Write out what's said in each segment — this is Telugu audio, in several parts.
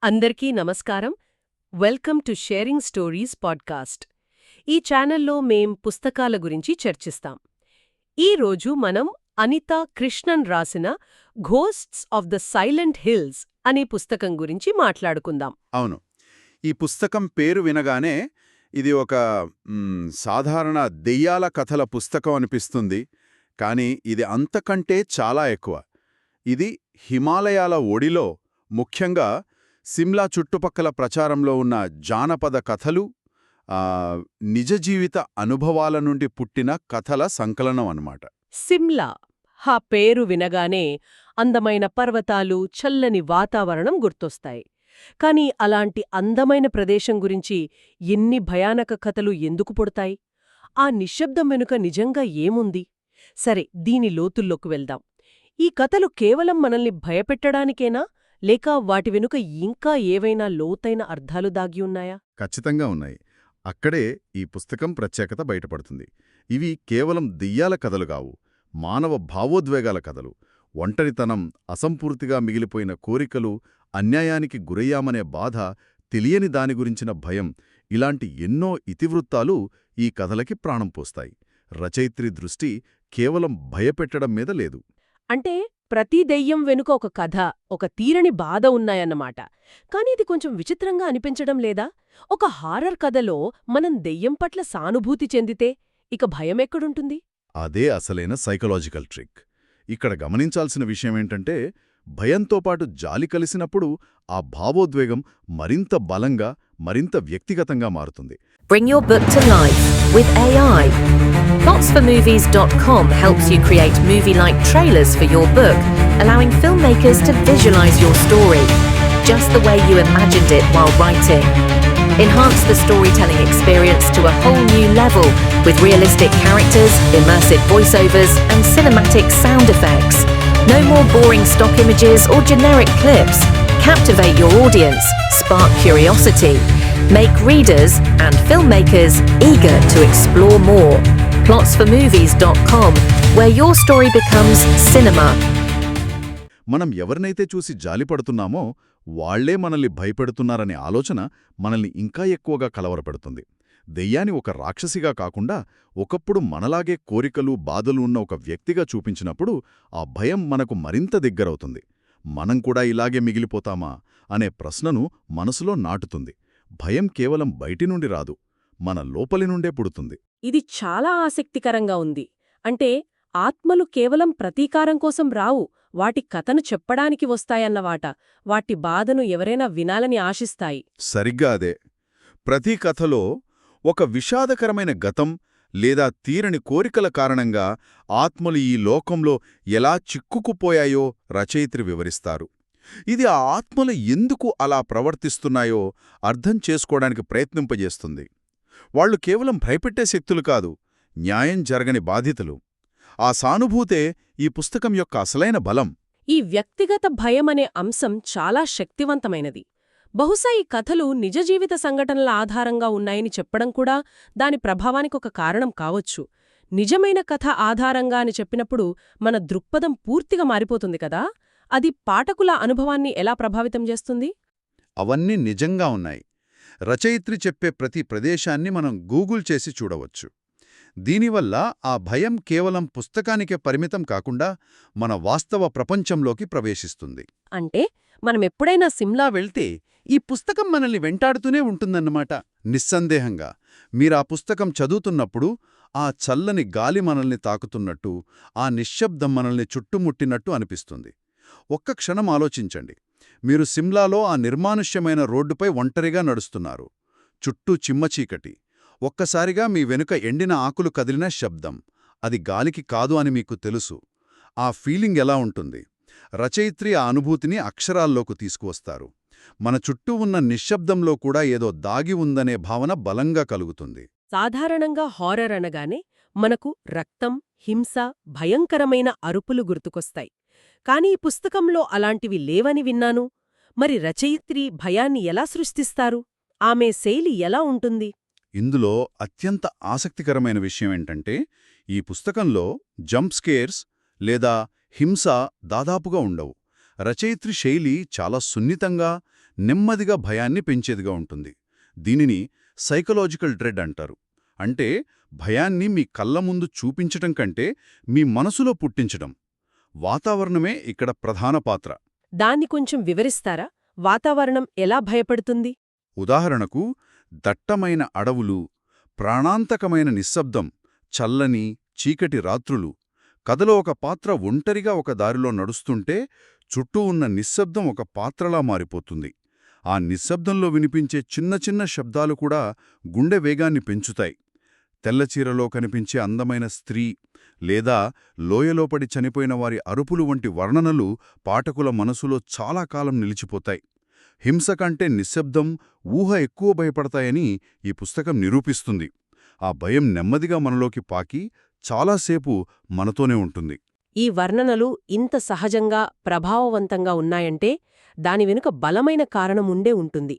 అందరికీ నమస్కారం. Welcome to sharing stories podcast. ఈ ఛానల్లో మేం పుస్తకాల గురించి చర్చిస్తాం. ఈ రోజు మనం అనితా కృష్ణన్ రాసిన ghosts of the silent hills అనే పుస్తకం గురించి మాట్లాడుకుందాం. అవును. ఈ పుస్తకం పేరు వినగానే ఇది ఒక సాధారణ దెయ్యాల కథల పుస్తకం అనిపిస్తుంది. కానీ ఇది అంతకంటే చాలా ఎక్కువ. ఇది హిమాలయాల ఒడిలో, ముఖ్యంగా సిమ్లా చుట్టుపక్కల ప్రచారంలో ఉన్న జానపద కథలు, నిజ జీవిత అనుభవాల నుండి పుట్టిన కథల సంకలనం అన్నమాట. సిమ్లా హా పేరు వినగానే అందమైన పర్వతాలు, చల్లని వాతావరణం గుర్తొస్తాయి. కాని అలాంటి అందమైన ప్రదేశం గురించి ఎన్ని భయానక కథలు ఎందుకు పుడతాయి? ఆ నిశ్శబ్దం వెనుక నిజంగా ఏముంది? సరే, దీని లోతుల్లోకి వెళ్దాం. ఈ కథలు కేవలం మనల్ని భయపెట్టడానికేనా, లేక వాటి వెనుక ఇంకా ఏవైనా లోతైన అర్థాలు దాగి ఉన్నాయా? ఖచ్చితంగా ఉన్నాయి. అక్కడే ఈ పుస్తకం ప్రత్యేకత బయటపడుతుంది. ఇవి కేవలం దెయ్యాల కథలు కావు, మానవ భావోద్వేగాల కథలు. ఒంటరితనం, అసంపూర్తిగా మిగిలిపోయిన కోరికలు, అన్యాయానికి గురయ్యామనే బాధ, తెలియని దాని గురించిన భయం, ఇలాంటి ఎన్నో ఇతివృత్తాలు ఈ కథలకి ప్రాణం పోస్తాయి. రచయిత్రి దృష్టి కేవలం భయపెట్టడం మీద లేదు. అంటే ప్రతి దెయ్యం వెనుక ఒక కథ, ఒక తీరని బాధ ఉన్నాయన్నమాట. కాని ఇది కొంచెం విచిత్రంగా అనిపించడం లేదా? ఒక హారర్ కథలో మనం దెయ్యం పట్ల సానుభూతి చెందితే ఇక భయమెక్కడుంటుంది? అదే అసలైన సైకలాజికల్ ట్రిక్. ఇక్కడ గమనించాల్సిన విషయమేంటంటే, భయంతో పాటు జాలి కలిసినప్పుడు ఆ భావోద్వేగం మరింత బలంగా, మరింత వ్యక్తిగతంగా మారుతుంది. Bring your book to life with AI. Plotsformovies.com helps you create movie-like trailers for your book, allowing filmmakers to visualize your story just the way you imagined it while writing. Enhance the storytelling experience to a whole new level with realistic characters, immersive voiceovers, and cinematic sound effects. No more boring stock images or generic clips. Captivate your audience, spark curiosity, make readers and filmmakers eager to explore more. Plotsformovies.com, where your story becomes cinema. మనం ఎవరినైతే చూసి జాలిపడుతున్నామో వాళ్లే మనల్ని భయపెడుతున్నారనే ఆలోచన మనల్ని ఇంకా ఎక్కువగా కలవరపెడుతుంది. దెయ్యాన్ని ఒక రాక్షసిగా కాకుండా ఒకప్పుడు మనలాగే కోరికలు, బాధలు ఉన్న ఒక వ్యక్తిగా చూపించినప్పుడు ఆ భయం మనకు మరింత దగ్గరవుతుంది. మనం కూడా ఇలాగే మిగిలిపోతామా అనే ప్రశ్నను మనసులో నాటుతుంది. భయం కేవలం బయటి నుండి రాదు, మన లోపలి నుండే పుడుతుంది. ఇది చాలా ఆసక్తికరంగా ఉంది. అంటే ఆత్మలు కేవలం ప్రతీకారం కోసం రావు, వాటి కథను చెప్పడానికి వస్తాయన్నమాట. వాటి బాధను ఎవరైనా వినాలని ఆశిస్తాయి. సరిగ్గా అదే. ప్రతి కథలో ఒక విషాదకరమైన గతం లేదా తీరని కోరికల కారణంగా ఆత్మలు ఈ లోకంలో ఎలా చిక్కుకుపోయాయో రచయిత్రి వివరిస్తారు. ఇది ఆ ఆత్మలు ఎందుకు అలా ప్రవర్తిస్తున్నాయో అర్థం చేసుకోవడానికి ప్రయత్నింపజేస్తుంది. వాళ్లు కేవలం భయపెట్టే శక్తులు కాదు, న్యాయం జరగని బాధితులు. ఆ సానుభూతే ఈ పుస్తకం యొక్క అసలైన బలం. ఈ వ్యక్తిగత భయమనే అంశం చాలా శక్తివంతమైనది. బహుశా ఈ కథలు నిజ జీవిత సంఘటనల ఆధారంగా ఉన్నాయని చెప్పడం కూడా దాని ప్రభావానికి ఒక కారణం కావచ్చు. నిజమైన కథ ఆధారంగా అని చెప్పినప్పుడు మన దృక్పథం పూర్తిగా మారిపోతుంది కదా. అది పాఠకుల అనుభవాన్ని ఎలా ప్రభావితం చేస్తుంది? అవన్నీ నిజంగా ఉన్నాయి. రచయిత్రి చెప్పే ప్రతి ప్రదేశాన్ని మనం గూగుల్ చేసి చూడవచ్చు. దీనివల్ల ఆ భయం కేవలం పుస్తకానికే పరిమితం కాకుండా మన వాస్తవ ప్రపంచంలోకి ప్రవేశిస్తుంది. అంటే మనమెప్పుడైనా సిమ్లా వెళ్తే ఈ పుస్తకం మనల్ని వెంటాడుతూనే ఉంటుందన్నమాట. నిస్సందేహంగా మీరా పుస్తకం చదువుతున్నప్పుడు ఆ చల్లని గాలి మనల్ని తాకుతున్నట్టు, ఆ నిశ్శబ్దం మనల్ని చుట్టుముట్టినట్టు అనిపిస్తుంది. ఒక్క క్షణం ఆలోచించండి. మీరు సిమ్లాలో ఆ నిర్మానుష్యమైన రోడ్డుపై ఒంటరిగా నడుస్తున్నారు. చుట్టూ చిమ్మచీకటి. ఒక్కసారిగా మీ వెనుక ఎండిన ఆకులు కదిలిన శబ్దం. అది గాలికి కాదు అని మీకు తెలుసు. ఆ ఫీలింగ్ ఎలా ఉంటుంది? రచయిత్రి ఆ అనుభూతిని అక్షరాల్లోకి తీసుకువస్తారు. మన చుట్టూ ఉన్న నిశ్శబ్దంలో కూడా ఏదో దాగి ఉందనే భావన బలంగా కలుగుతుంది. సాధారణంగా హారర్ అనగానే మనకు రక్తం, హింస, భయంకరమైన అరుపులు గుర్తుకొస్తాయి. కాని ఈ పుస్తకంలో అలాంటివి లేవని విన్నాను. మరి రచయిత్రి భయాన్ని ఎలా సృష్టిస్తారు? ఆమె శైలి ఎలా ఉంటుంది? ఇందులో అత్యంత ఆసక్తికరమైన విషయమేంటంటే, ఈ పుస్తకంలో జంప్ స్కేర్స్ లేదా హింస దాదాపుగా ఉండవు. రచయిత్రి శైలి చాలా సున్నితంగా, నెమ్మదిగా భయాన్ని పెంచేదిగా ఉంటుంది. దీనిని సైకలాజికల్ డ్రెడ్ అంటారు. అంటే భయాన్ని మీ కళ్ళ ముందు చూపించటం కంటే మీ మనసులో పుట్టించటం. వాతావరణమే ఇక్కడ ప్రధాన పాత్ర. దాన్ని కొంచెం వివరిస్తారా? వాతావరణం ఎలా భయపడుతుంది? ఉదాహరణకు దట్టమైన అడవులు, ప్రాణాంతకమైన నిశ్శబ్దం, చల్లని, చీకటి రాత్రులు. కథలో ఒక పాత్ర ఒంటరిగా ఒక దారిలో నడుస్తుంటే చుట్టూ ఉన్న నిశ్శబ్దం ఒక పాత్రలా మారిపోతుంది. ఆ నిశ్శబ్దంలో వినిపించే చిన్న చిన్న శబ్దాలు కూడా గుండె వేగాన్ని పెంచుతాయి. తెల్లచీరలో కనిపించే అందమైన స్త్రీ లేదా లోయలోపడి చనిపోయిన వారి అరుపులు వంటి వర్ణనలు పాఠకుల మనసులో చాలా కాలం నిలిచిపోతాయి. హింస కంటే నిశ్శబ్దం, ఊహ ఎక్కువ భయపడతాయని ఈ పుస్తకం నిరూపిస్తుంది. ఆ భయం నెమ్మదిగా మనలోకి పాకి చాలాసేపు మనతోనే ఉంటుంది. ఈ వర్ణనలు ఇంత సహజంగా, ప్రభావవంతంగా ఉన్నాయంటే దాని వెనుక బలమైన కారణముండే ఉంటుంది.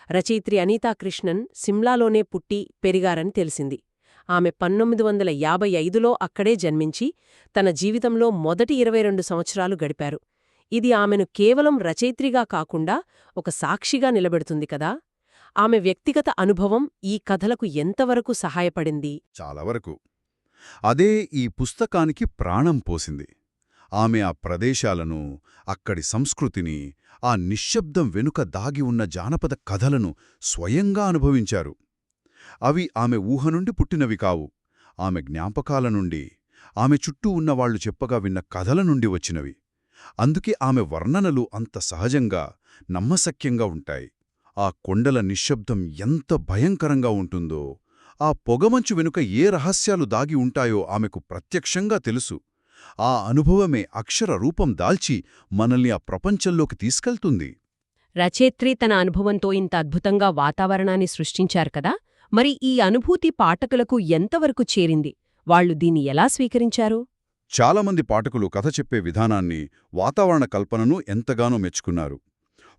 రచయిత్రి అనితా కృష్ణన్ సిమ్లాలోనే పుట్టి పెరిగారని తెలిసింది. ఆమె 1955లో అక్కడే జన్మించి తన జీవితంలో మొదటి 22 సంవత్సరాలు గడిపారు. ఇది ఆమెను కేవలం రచయిత్రిగా కాకుండా ఒక సాక్షిగా నిలబెడుతుంది కదా. ఆమె వ్యక్తిగత అనుభవం ఈ కథలకు ఎంతవరకు సహాయపడింది? చాలా వరకు. అదే ఈ పుస్తకానికి ప్రాణం పోసింది. ఆమె ఆ ప్రదేశాలను, అక్కడి సంస్కృతిని, ఆ నిశ్శబ్దం వెనుక దాగి ఉన్న జానపద కథలను స్వయంగా అనుభవించారు. అవి ఆమె ఊహ నుండి పుట్టినవి కావు. ఆమె జ్ఞాపకాల నుండి, ఆమె చుట్టూ ఉన్నవాళ్లు చెప్పగా విన్న కథల నుండి వచ్చినవి. అందుకే ఆమె వర్ణనలు అంత సహజంగా, నమ్మశక్యంగా ఉంటాయి. ఆ కొండల నిశ్శబ్దం ఎంత భయంకరంగా ఉంటుందో, ఆ పొగమంచు వెనుక ఏ రహస్యాలు దాగి ఉంటాయో ఆమెకు ప్రత్యక్షంగా తెలుసు. ఆ అనుభవమే అక్షర రూపం దాల్చి మనల్ని ఆ ప్రపంచంలోకి తీసుకెళ్తుంది. రచయిత్రి తన అనుభవంతో ఇంత అద్భుతంగా వాతావరణాన్ని సృష్టించారు కదా. మరి ఈ అనుభూతి పాఠకులకు ఎంతవరకు చేరింది? వాళ్లు దీన్ని ఎలా స్వీకరించారు? చాలామంది పాఠకులు కథ చెప్పే విధానాన్ని, వాతావరణ కల్పనను ఎంతగానో మెచ్చుకున్నారు.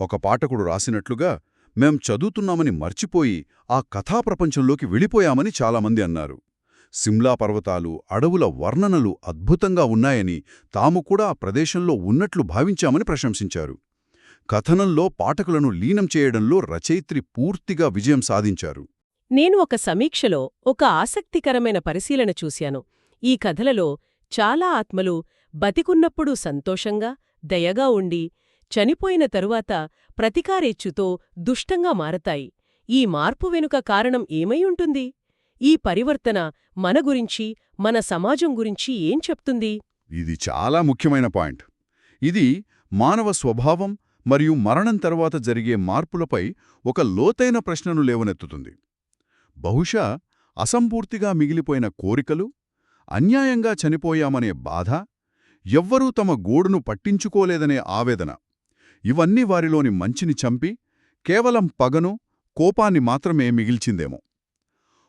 ఒక పాఠకుడు రాసినట్లుగా, మేం చదువుతున్నామని మర్చిపోయి ఆ కథాప్రపంచంలోకి వెళ్ళిపోయామని చాలామంది అన్నారు. సిమ్లా పర్వతాలు, అడవుల వర్ణనలు అద్భుతంగా ఉన్నాయని, తాము కూడా ఆ ప్రదేశంలో ఉన్నట్లు భావించామని ప్రశంసించారు. కథనంలో పాఠకులను లీనం చేయడంలో రచయిత్రి పూర్తిగా విజయం సాధించారు. నేను ఒక సమీక్షలో ఒక ఆసక్తికరమైన పరిశీలన చూశాను. ఈ కథలలో చాలా ఆత్మలు బతికున్నప్పుడు సంతోషంగా, దయగా ఉండి, చనిపోయిన తరువాత ప్రతికారేచ్చుతో దుష్టంగా మారతాయి. ఈ మార్పు వెనుక కారణం ఏమై ఉంటుంది? ఈ పరివర్తన మన గురించి, మన సమాజం గురించి ఏం చెప్తుంది? ఇది చాలా ముఖ్యమైన పాయింట్. ఇది మానవ స్వభావం మరియు మరణం తర్వాత జరిగే మార్పులపై ఒక లోతైన ప్రశ్నను లేవనెత్తుతుంది. బహుశా అసంపూర్తిగా మిగిలిపోయిన కోరికలు, అన్యాయంగా చనిపోయామనే బాధ, ఎవ్వరూ తమ గోడును పట్టించుకోలేదనే ఆవేదన, ఇవన్నీ వారిలోని మంచిని చంపి కేవలం పగను, కోపాన్ని మాత్రమే మిగిల్చిందేమో.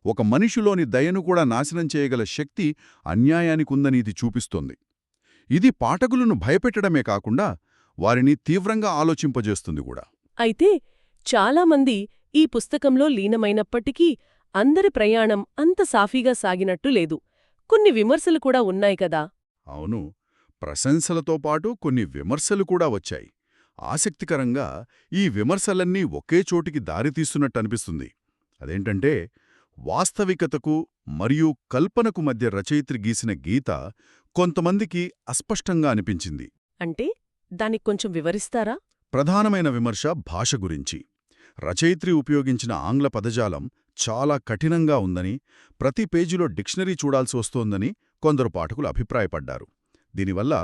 ఒక మనిషిలోని దయను కూడా నాశనం చేయగల శక్తి అన్యాయానికుందని ఇది చూపిస్తోంది. ఇది పాఠకులను భయపెట్టడమే కాకుండా వారిని తీవ్రంగా ఆలోచింపజేస్తుంది కూడా. అయితే చాలామంది ఈ పుస్తకంలో లీనమైనప్పటికీ అందరి ప్రయాణం అంత సాఫీగా సాగినట్టు లేదు. కొన్ని విమర్శలు కూడా ఉన్నాయి కదా. అవును, ప్రశంసలతో పాటు కొన్ని విమర్శలు కూడా వచ్చాయి. ఆసక్తికరంగా ఈ విమర్శలన్నీ ఒకే చోటికి దారితీస్తున్నట్టనిపిస్తుంది. అదేంటంటే, వాస్తవికతకు మరియు కల్పనకు మధ్య రచయిత్రి గీసిన గీత కొంతమందికి అస్పష్టంగా అనిపించింది. అంటే దానికి కొంచెం వివరిస్తారా? ప్రధానమైన విమర్శ భాష గురించి. రచయిత్రి ఉపయోగించిన ఆంగ్ల పదజాలం చాలా కఠినంగా ఉందని, ప్రతి పేజీలో డిక్షనరీ చూడాల్సి వస్తోందని కొందరు పాఠకులు అభిప్రాయపడ్డారు. దీనివల్ల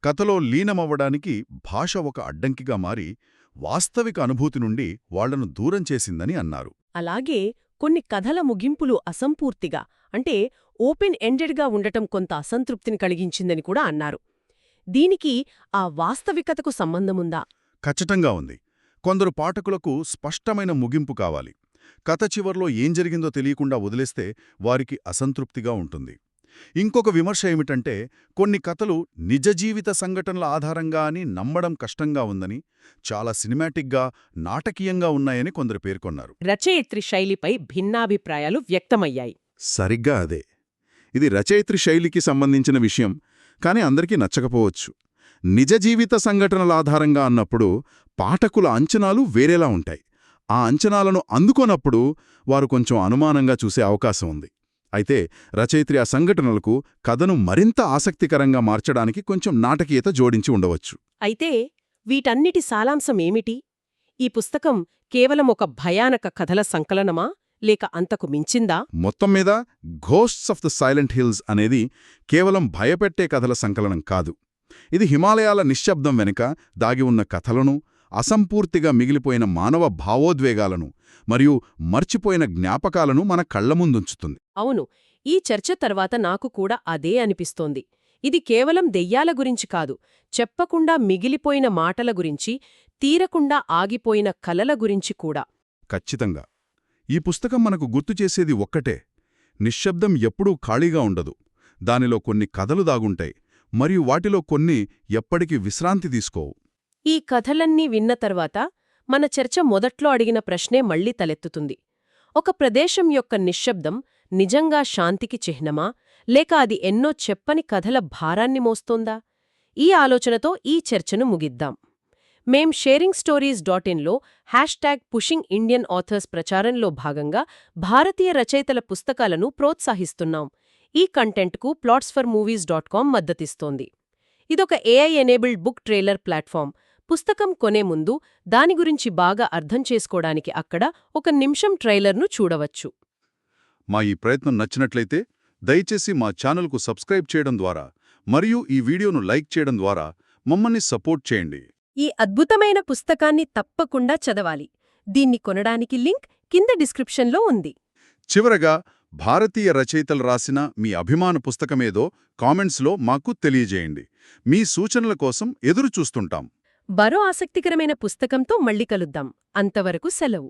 కథలో లీనమవ్వడానికి భాష ఒక అడ్డంకిగా మారి, వాస్తవిక అనుభూతి నుండి వాళ్లను దూరం చేసిందని అన్నారు. అలాగే కొన్ని కథల ముగింపులు అసంపూర్తిగా, అంటే ఓపెన్ ఎండెడ్గా ఉండటం కొంత అసంతృప్తిని కలిగించిందని కూడా అన్నారు. దీనికి ఆ వాస్తవికతకు సంబంధముందా? ఖచ్చితంగా ఉంది. కొందరు పాఠకులకు స్పష్టమైన ముగింపు కావాలి. కథ చివర్లో ఏం జరిగిందో తెలియకుండా వదిలేస్తే వారికి అసంతృప్తిగా ఉంటుంది. ఇంకొక విమర్శ ఏమిటంటే, కొన్ని కథలు నిజ జీవిత సంఘటనల ఆధారంగా అని నమ్మడం కష్టంగా ఉందని, చాలా సినిమాటిక్గా, నాటకీయంగా ఉన్నాయని కొందరు పేర్కొన్నారు. రచయిత్రి శైలిపై భిన్నాభిప్రాయాలు వ్యక్తమయ్యాయి. సరిగ్గా అదే. ఇది రచయిత్రి శైలికి సంబంధించిన విషయం, కానీ అందరికీ నచ్చకపోవచ్చు. నిజ జీవిత సంఘటనల ఆధారంగా అన్నప్పుడు పాఠకుల అంచనాలు వేరేలా ఉంటాయి. ఆ అంచనాలను అందుకోనప్పుడు వారు కొంచెం అనుమానంగా చూసే అవకాశం ఉంది. అయితే రచయిత్రి ఆ సంఘటనలకు కథను మరింత ఆసక్తికరంగా మార్చడానికి కొంచెం నాటకీయత జోడించి ఉండవచ్చు. అయితే వీటన్నిటి సారాంశం ఏమిటి? ఈ పుస్తకం కేవలం ఒక భయానక కథల సంకలనమా లేక అంతకు మించిందా? మొత్తం మీద ghosts of the silent hills అనేది కేవలం భయపెట్టే కథల సంకలనం కాదు. ఇది హిమాలయాల నిశ్శబ్దం వెనుక దాగి ఉన్న కథలను, అసంపూర్తిగా మిగిలిపోయిన మానవ భావోద్వేగాలను మరియు మర్చిపోయిన జ్ఞాపకాలను మన కళ్ల ముందుంచుతుంది. అవును, ఈ చర్చ తర్వాత నాకు కూడా అదే అనిపిస్తోంది. ఇది కేవలం దెయ్యాల గురించి కాదు, చెప్పకుండా మిగిలిపోయిన మాటల గురించి, తీరకుండా ఆగిపోయిన కలల గురించి కూడా. ఖచ్చితంగా. ఈ పుస్తకం మనకు గుర్తు చేసేది ఒక్కటే: నిశ్శబ్దం ఎప్పుడూ ఖాళీగా ఉండదు. దానిలో కొన్ని కథలు దాగుంటాయి, మరియు వాటిలో కొన్ని ఎప్పటికీ విశ్రాంతి తీసుకోవు. ఈ కథలన్నీ విన్న తర్వాత మన చర్చ మొదట్లో అడిగిన ప్రశ్నే మళ్లీ తలెత్తుతుంది. ఒక ప్రదేశం యొక్క నిశ్శబ్దం నిజంగా శాంతికి చిహ్నమా, లేక అది ఎన్నో చెప్పని కథల భారాన్ని మోస్తోందా? ఈ ఆలోచనతో ఈ చర్చను ముగిద్దాం. మేం sharingstories.inలో #PushingIndianAuthors ప్రచారంలో భాగంగా భారతీయ రచయితల పుస్తకాలను ప్రోత్సహిస్తున్నాం. ఈ కంటెంట్కు plotsformovies.com మద్దతిస్తోంది. ఇదొక AI enabled book trailer platform. పుస్తకం కొనే ముందు దాని గురించి బాగా అర్థం చేసుకోవడానికి అక్కడ 1 నిమిషం ట్రైలర్ను చూడవచ్చు. మా ఈ ప్రయత్నం నచ్చినట్లయితే దయచేసి మా ఛానల్కు సబ్స్క్రైబ్ చేయడం ద్వారా మరియు ఈ వీడియోను లైక్ చేయడం ద్వారా మమ్మల్ని సపోర్ట్ చేయండి. ఈ అద్భుతమైన పుస్తకాన్ని తప్పకుండా చదవాలి. దీన్ని కొనడానికి లింక్ కింద డిస్క్రిప్షన్లో ఉంది. చివరగా, భారతీయ రచయితలు రాసిన మీ అభిమాన పుస్తకమేదో కామెంట్స్లో మాకు తెలియజేయండి. మీ సూచనల కోసం ఎదురు చూస్తుంటాం. మరో ఆసక్తికరమైన పుస్తకంతో మళ్ళీ కలుద్దాం. అంతవరకు సెలవు.